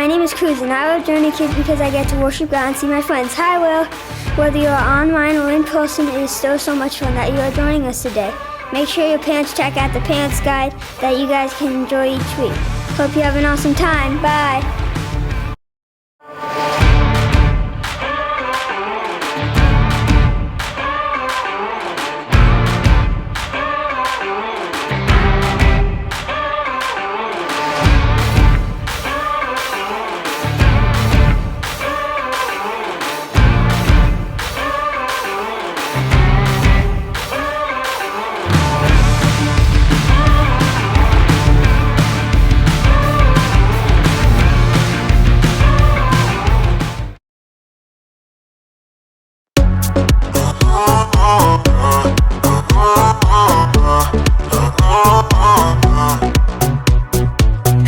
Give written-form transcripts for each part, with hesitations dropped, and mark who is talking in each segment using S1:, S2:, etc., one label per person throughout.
S1: my name is Cruz, and I love Journey Kids because I get to worship God and see my friends. Hi, Will. Whether you're online or in person, it is still so much fun that you are joining us today. Make sure your parents check out the Parents Guide that you guys can enjoy each week. Hope you have an awesome time. Bye.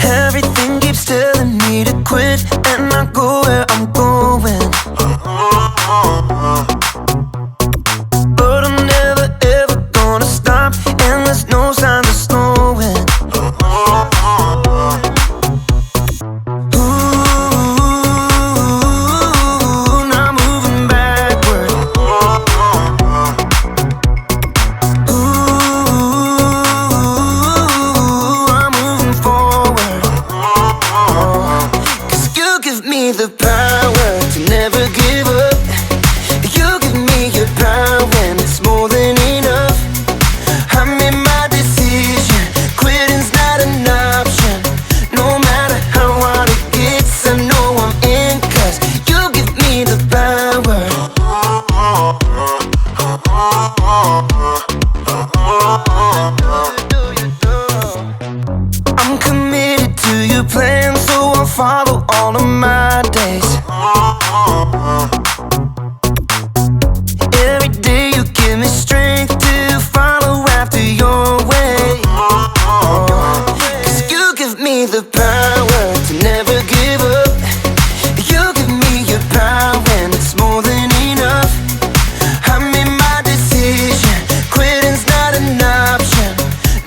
S2: Everything keeps telling me to quit and not go where I'm going. But I'm never ever gonna stop, and there's no signs of slowing. Ooh, now I'm moving backward. Ooh, I'm moving forward. 'Cause you give me the power to never give up. You give me your power and it's more than enough. I made my decision, quitting's not an option. No matter how hard it gets, I know I'm in, 'cause you give me the power. I'm committed to your plan, so I'll follow all of my days. Every day you give me strength to follow after your way. 'Cause you give me the power to never give up. You give me your power and it's more than enough. I made my decision, quitting's not an option.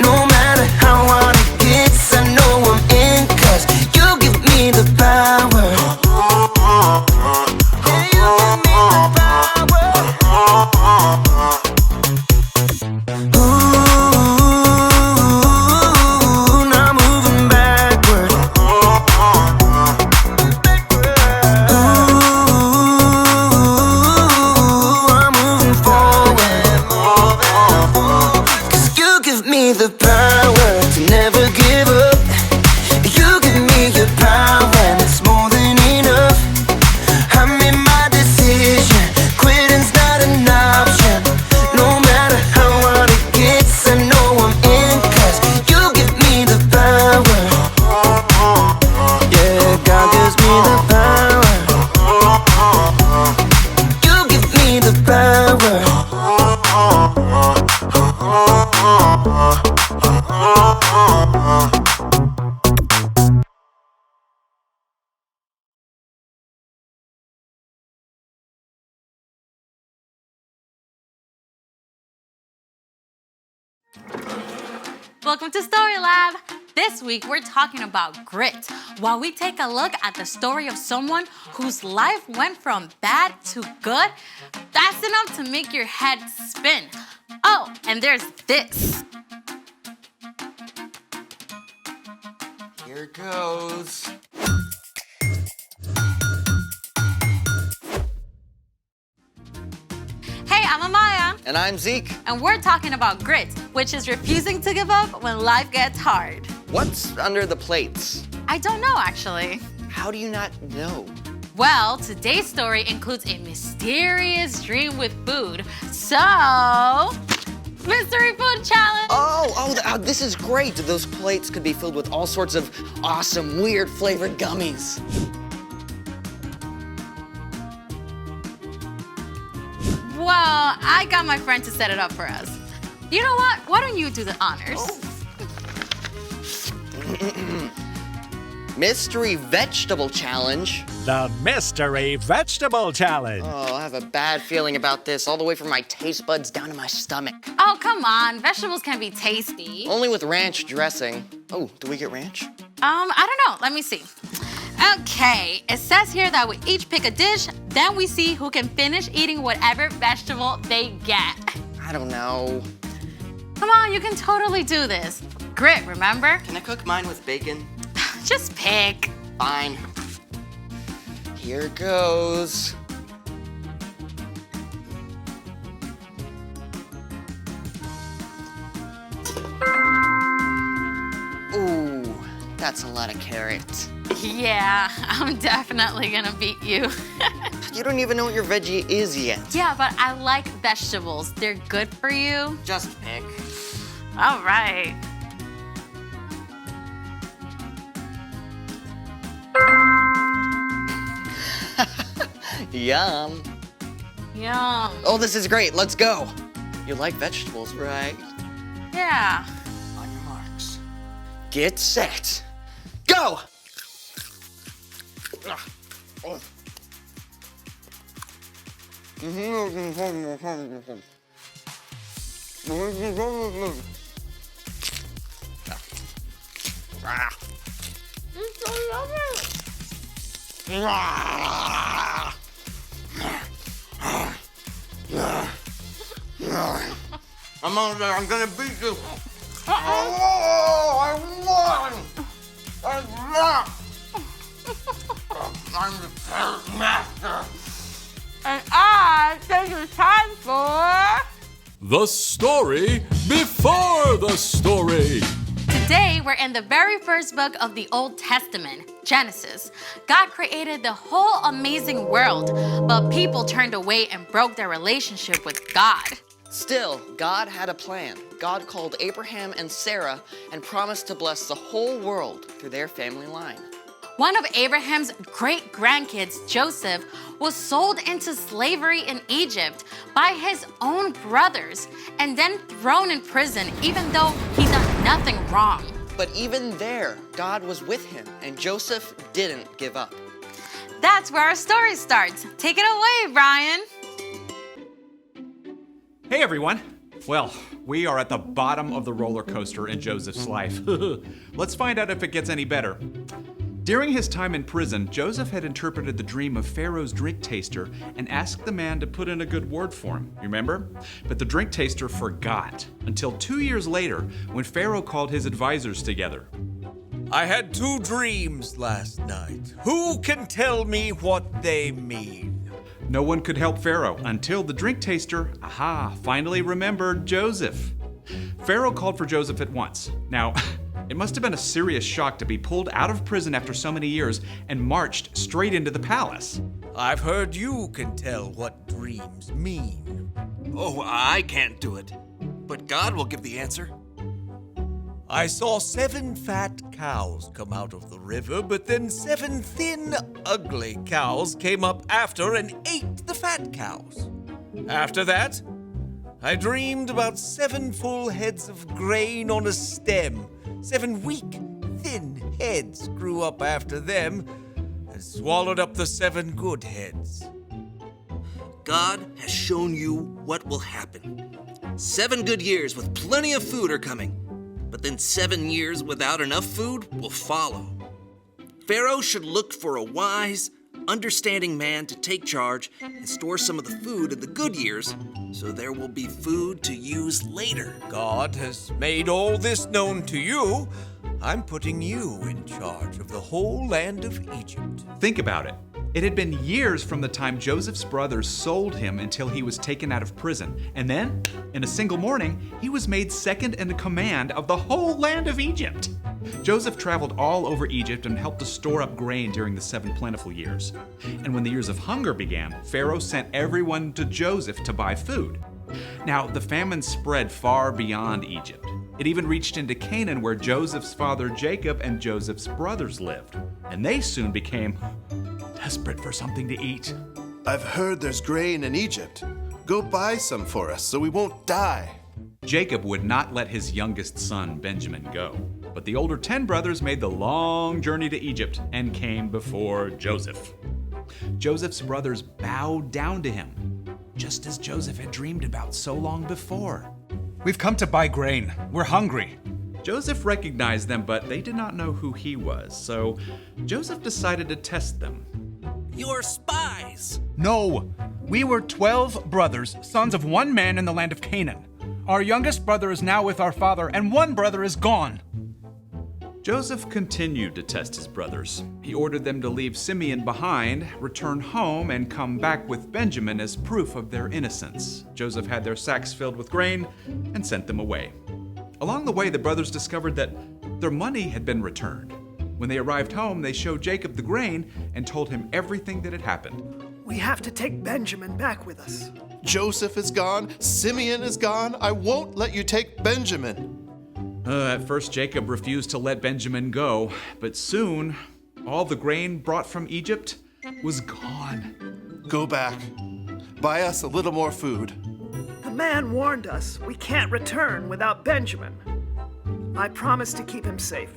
S2: No matter how hard it gets, I know I'm in, 'cause you give me the power. Yeah, you give me the power. Ooh, now I'm moving backward. Ooh, I'm moving forward. 'Cause you give me the power to never give up. You give me your power and it's more than enough. I made my decision, quitting's not an option. No matter how hard it gets, I know I'm in, 'cause you give me the power. Yeah, God gives me the power. You give me the power.
S3: Welcome to Story Lab. This week we're talking about grit, while we take a look at the story of someone whose life went from bad to good. That's enough to make your head spin. Oh, and there's this.
S4: Here goes.
S3: Hey, I'm Amaya,
S4: And I'm Zeke.
S3: and we're talking about grit, which is refusing to give up when life gets hard.
S4: What's under the plates?
S3: I don't know, actually.
S4: How do you not know?
S3: Well, today's story includes a mysterious dream with food. So, mystery food challenge.
S4: This is great. Those plates could be filled with all sorts of awesome, weird flavored gummies.
S3: Well, I got my friend to set it up for us. You know what? Why don't you do the honors?
S4: Mystery vegetable challenge.
S5: The Mystery Vegetable Challenge.
S4: Oh, I have a bad feeling about this, all the way from my taste buds down to my stomach.
S3: Oh, come on. Vegetables can be tasty.
S4: Only with ranch dressing. Oh, do we get ranch?
S3: I don't know. Let me see. Okay, it says here that we each pick a dish, then we see who can finish eating whatever vegetable they get.
S4: I don't know.
S3: Come on, you can totally do this. Grit, remember?
S4: Can I cook mine with bacon?
S3: Just pick.
S4: Fine. Here goes. Ooh, that's a lot of carrots.
S3: Yeah, I'm definitely gonna beat you.
S4: You don't even know what your veggie is yet.
S3: Yeah, but I like vegetables. They're good for you.
S4: Just pick.
S3: All right.
S4: Yum.
S3: Yum.
S4: Oh, this is great. Let's go. You like vegetables, right?
S3: Yeah.
S4: On your marks. Get set. Go! I'm gonna beat you. Oh, I won! I won! I'm the carrot master.
S3: And I think it's time for...
S6: The story before the story.
S3: Today, we're in the very first book of the Old Testament, Genesis. God created the whole amazing world, but people turned away and broke their relationship with God.
S4: Still, God had a plan. God called Abraham and Sarah and promised to bless the whole world through their family line.
S3: One of Abraham's great-grandkids, Joseph, was sold into slavery in Egypt by his own brothers and then thrown in prison even though he done nothing wrong.
S4: But even there, God was with him, and Joseph didn't give up.
S3: That's where our story starts. Take it away, Brian.
S7: Hey everyone! Well, we are at the bottom of the roller coaster in Joseph's life. Let's find out if it gets any better. During his time in prison, Joseph had interpreted the dream of Pharaoh's drink taster and asked the man to put in a good word for him, you remember? But the drink taster forgot until 2 years later when Pharaoh called his advisors together.
S8: I had 2 dreams last night. Who can tell me what they mean?
S7: No one could help Pharaoh until the drink taster, finally remembered Joseph. Pharaoh called for Joseph at once. Now, it must have been a serious shock to be pulled out of prison after so many years and marched straight into the palace.
S8: I've heard you can tell what dreams mean.
S9: Oh, I can't do it. But God will give the answer.
S8: I saw 7 fat cows come out of the river, but then 7 thin, ugly cows came up after and ate the fat cows. After that, I dreamed about 7 full heads of grain on a stem. 7 weak, thin heads grew up after them and swallowed up the 7 good heads.
S9: God has shown you what will happen. 7 good years with plenty of food are coming, but then 7 years without enough food will follow. Pharaoh should look for a wise, understanding man to take charge and store some of the food in the good years so there will be food to use later.
S8: God has made all this known to you. I'm putting you in charge of the whole land of Egypt.
S7: Think about it. It had been years from the time Joseph's brothers sold him until he was taken out of prison. And then, in a single morning, he was made second in command of the whole land of Egypt. Joseph traveled all over Egypt and helped to store up grain during the 7 plentiful years. And when the years of hunger began, Pharaoh sent everyone to Joseph to buy food. Now, the famine spread far beyond Egypt. It even reached into Canaan, where Joseph's father Jacob and Joseph's brothers lived. And they soon became desperate for something to eat.
S10: I've heard there's grain in Egypt. Go buy some for us so we won't die.
S7: Jacob would not let his youngest son, Benjamin, go. But the older 10 brothers made the long journey to Egypt and came before Joseph. Joseph's brothers bowed down to him, just as Joseph had dreamed about so long before.
S11: We've come to buy grain. We're hungry.
S7: Joseph recognized them, but they did not know who he was, so Joseph decided to test them.
S8: You're spies!
S11: No, we were 12 brothers, sons of one man in the land of Canaan. Our youngest brother is now with our father, and one brother is gone.
S7: Joseph continued to test his brothers. He ordered them to leave Simeon behind, return home, and come back with Benjamin as proof of their innocence. Joseph had their sacks filled with grain and sent them away. Along the way, the brothers discovered that their money had been returned. When they arrived home, they showed Jacob the grain and told him everything that had happened.
S12: We have to take Benjamin back with us.
S10: Joseph is gone. Simeon is gone. I won't let you take Benjamin.
S7: At first, Jacob refused to let Benjamin go, but soon, all the grain brought from Egypt was gone.
S10: Go back. Buy us a little more food.
S12: The man warned us we can't return without Benjamin. I promise to keep him safe.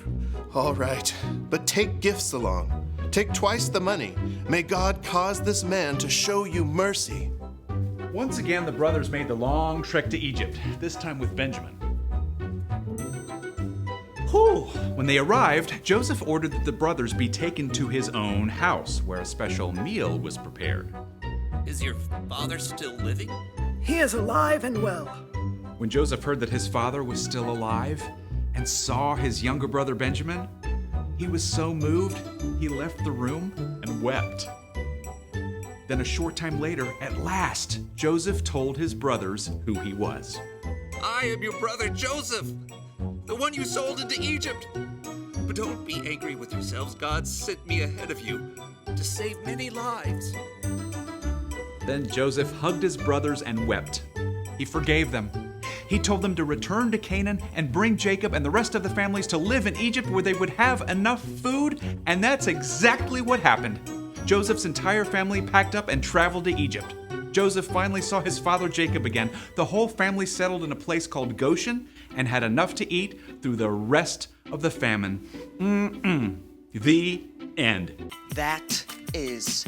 S10: All right, but take gifts along. Take twice the money. May God cause this man to show you mercy.
S7: Once again, the brothers made the long trek to Egypt, this time with Benjamin. When they arrived, Joseph ordered that the brothers be taken to his own house, where a special meal was prepared.
S8: Is your father still living?
S12: He is alive and well.
S7: When Joseph heard that his father was still alive and saw his younger brother Benjamin, he was so moved, he left the room and wept. Then a short time later, at last, Joseph told his brothers who he was.
S8: I am your brother Joseph, the one you sold into Egypt. But don't be angry with yourselves. God sent me ahead of you to save many lives.
S7: Then Joseph hugged his brothers and wept. He forgave them. He told them to return to Canaan and bring Jacob and the rest of the families to live in Egypt where they would have enough food, and that's exactly what happened. Joseph's entire family packed up and traveled to Egypt. Joseph finally saw his father Jacob again. The whole family settled in a place called Goshen and had enough to eat through the rest of the famine. The end.
S4: That is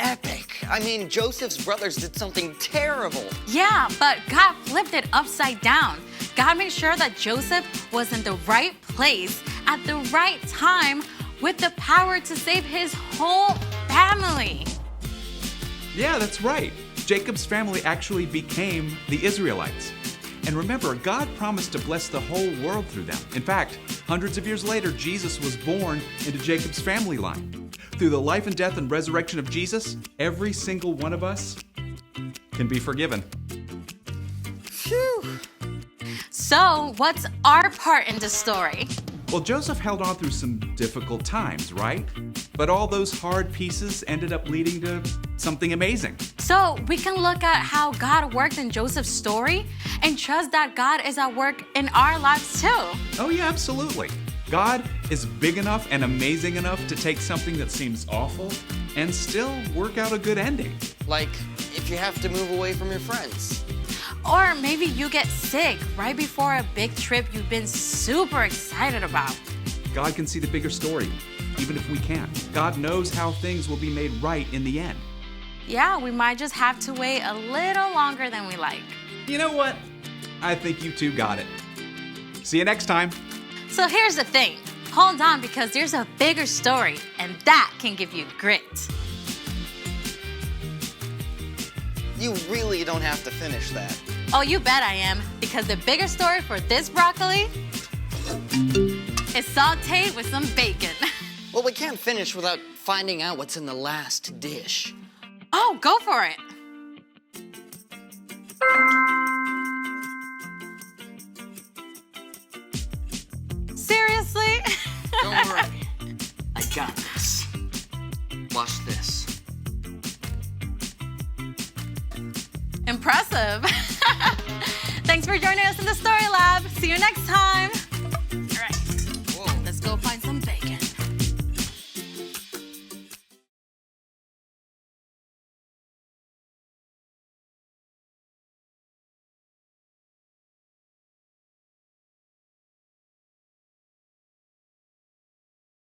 S4: epic. I mean, Joseph's brothers did something terrible.
S3: Yeah, but God flipped it upside down. God made sure that Joseph was in the right place at the right time with the power to save his whole family.
S7: Yeah, that's right. Jacob's family actually became the Israelites. And remember, God promised to bless the whole world through them. In fact, hundreds of years later, Jesus was born into Jacob's family line. Through the life and death and resurrection of Jesus, every single one of us can be forgiven.
S4: Phew.
S3: So, what's our part in the story?
S7: Well, Joseph held on through some difficult times, right? But all those hard pieces ended up leading to something amazing.
S3: So, we can look at how God worked in Joseph's story and trust that God is at work in our lives too.
S7: Oh yeah, absolutely. God is big enough and amazing enough to take something that seems awful and still work out a good ending.
S4: Like if you have to move away from your friends.
S3: Or maybe you get sick right before a big trip you've been super excited about.
S7: God can see the bigger story, even if we can't. God knows how things will be made right in the end.
S3: Yeah, we might just have to wait a little longer than we like.
S7: You know what? I think you two got it. See you next time.
S3: So here's the thing. Hold on, because there's a bigger story, and that can give you grit.
S4: You really don't have to finish that.
S3: Oh, you bet I am, because the bigger story for this broccoli is sauteed with some bacon.
S4: Well, we can't finish without finding out what's in the last dish.
S3: Oh, go for it. Seriously?
S4: Don't worry. I got this. Watch this.
S3: Impressive. Thanks for joining us in the Story Lab. See you next time.